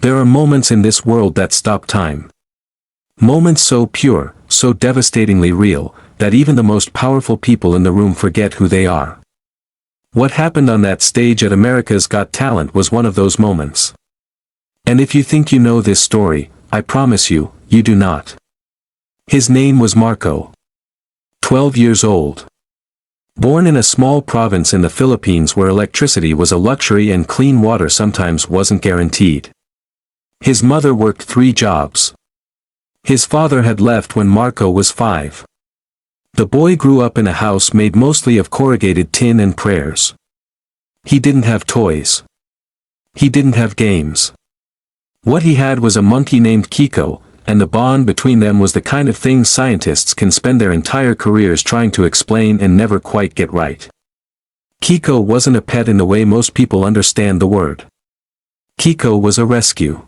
There are moments in this world that stop time. Moments so pure, so devastatingly real, that even the most powerful people in the room forget who they are. What happened on that stage at America's Got Talent was one of those moments. And if you think you know this story, I promise you, you do not. His name was Marco. 12 years old. Born in a small province in the Philippines where electricity was a luxury and clean water sometimes wasn't guaranteed. His mother worked 3 jobs. His father had left when Marco was 5. The boy grew up in a house made mostly of corrugated tin and prayers. He didn't have toys. He didn't have games. What he had was a monkey named Kiko, and the bond between them was the kind of thing scientists can spend their entire careers trying to explain and never quite get right. Kiko wasn't a pet in the way most people understand the word. Kiko was a rescue.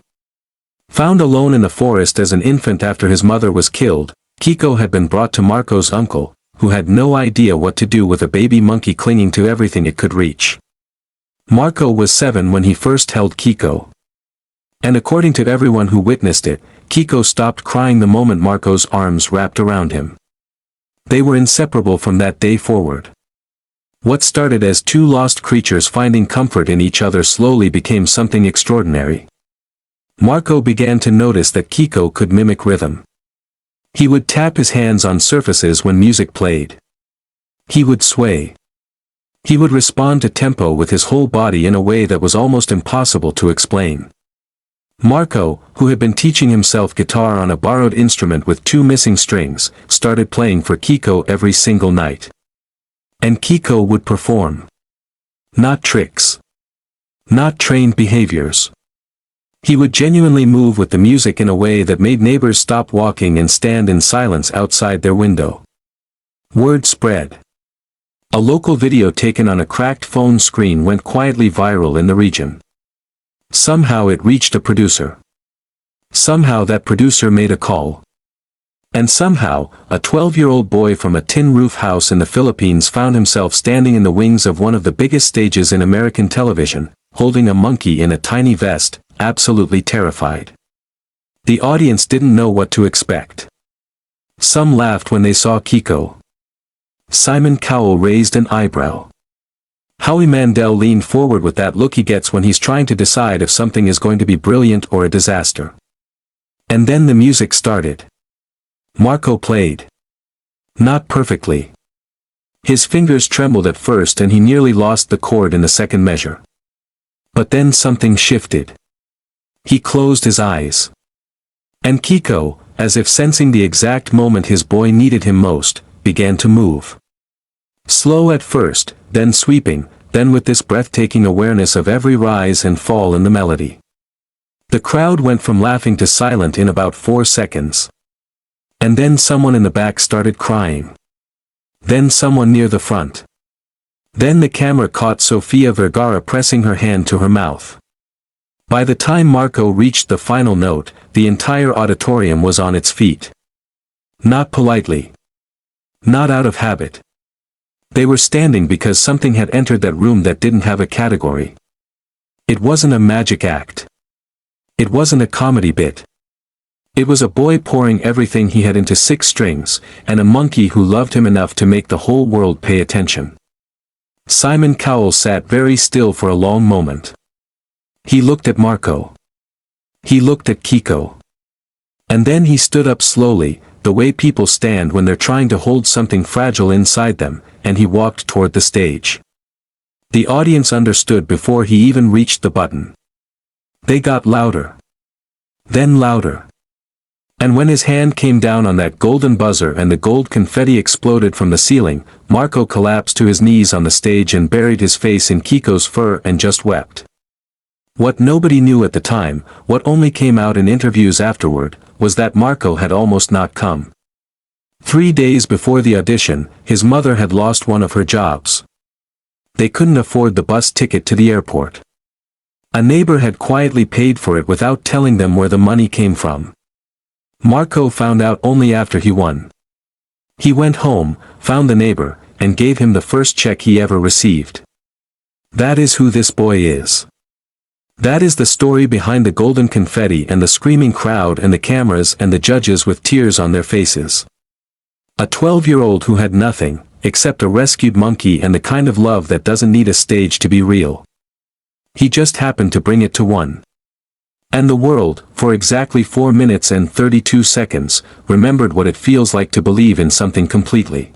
Found alone in the forest as an infant after his mother was killed, Kiko had been brought to Marco's uncle, who had no idea what to do with a baby monkey clinging to everything it could reach. Marco was 7 when he first held Kiko. And according to everyone who witnessed it, Kiko stopped crying the moment Marco's arms wrapped around him. They were inseparable from that day forward. What started as 2 lost creatures finding comfort in each other slowly became something extraordinary. Marco began to notice that Kiko could mimic rhythm. He would tap his hands on surfaces when music played. He would sway. He would respond to tempo with his whole body in a way that was almost impossible to explain. Marco, who had been teaching himself guitar on a borrowed instrument with 2 missing strings, started playing for Kiko every single night. And Kiko would perform. Not tricks. Not trained behaviors. He would genuinely move with the music in a way that made neighbors stop walking and stand in silence outside their window. Word spread. A local video taken on a cracked phone screen went quietly viral in the region. Somehow it reached a producer. Somehow that producer made a call. And somehow, a 12-year-old boy from a tin roof house in the Philippines found himself standing in the wings of one of the biggest stages in American television, holding a monkey in a tiny vest, absolutely terrified. The audience didn't know what to expect. Some laughed when they saw Kiko. Simon Cowell raised an eyebrow. Howie Mandel leaned forward with that look he gets when he's trying to decide if something is going to be brilliant or a disaster. And then the music started. Marco played. Not perfectly. His fingers trembled at first and he nearly lost the chord in the second measure. But then something shifted. He closed his eyes. And Kiko, as if sensing the exact moment his boy needed him most, began to move. Slow at first, then sweeping, then with this breathtaking awareness of every rise and fall in the melody. The crowd went from laughing to silent in about 4 seconds. And then someone in the back started crying. Then someone near the front. Then the camera caught Sofia Vergara pressing her hand to her mouth. By the time Marco reached the final note, the entire auditorium was on its feet. Not politely. Not out of habit. They were standing because something had entered that room that didn't have a category. It wasn't a magic act. It wasn't a comedy bit. It was a boy pouring everything he had into 6 strings, and a monkey who loved him enough to make the whole world pay attention. Simon Cowell sat very still for a long moment. He looked at Marco. He looked at Kiko. And then he stood up slowly, the way people stand when they're trying to hold something fragile inside them, and he walked toward the stage. The audience understood before he even reached the button. They got louder. Then louder. And when his hand came down on that golden buzzer and the gold confetti exploded from the ceiling, Marco collapsed to his knees on the stage and buried his face in Kiko's fur and just wept. What nobody knew at the time, what only came out in interviews afterward, was that Marco had almost not come. 3 days before the audition, his mother had lost one of her jobs. They couldn't afford the bus ticket to the airport. A neighbor had quietly paid for it without telling them where the money came from. Marco found out only after he won. He went home, found the neighbor, and gave him the first check he ever received. That is who this boy is. That is the story behind the golden confetti and the screaming crowd and the cameras and the judges with tears on their faces. A 12-year-old who had nothing, except a rescued monkey and the kind of love that doesn't need a stage to be real. He just happened to bring it to one. And the world, for exactly 4 minutes and 32 seconds, remembered what it feels like to believe in something completely.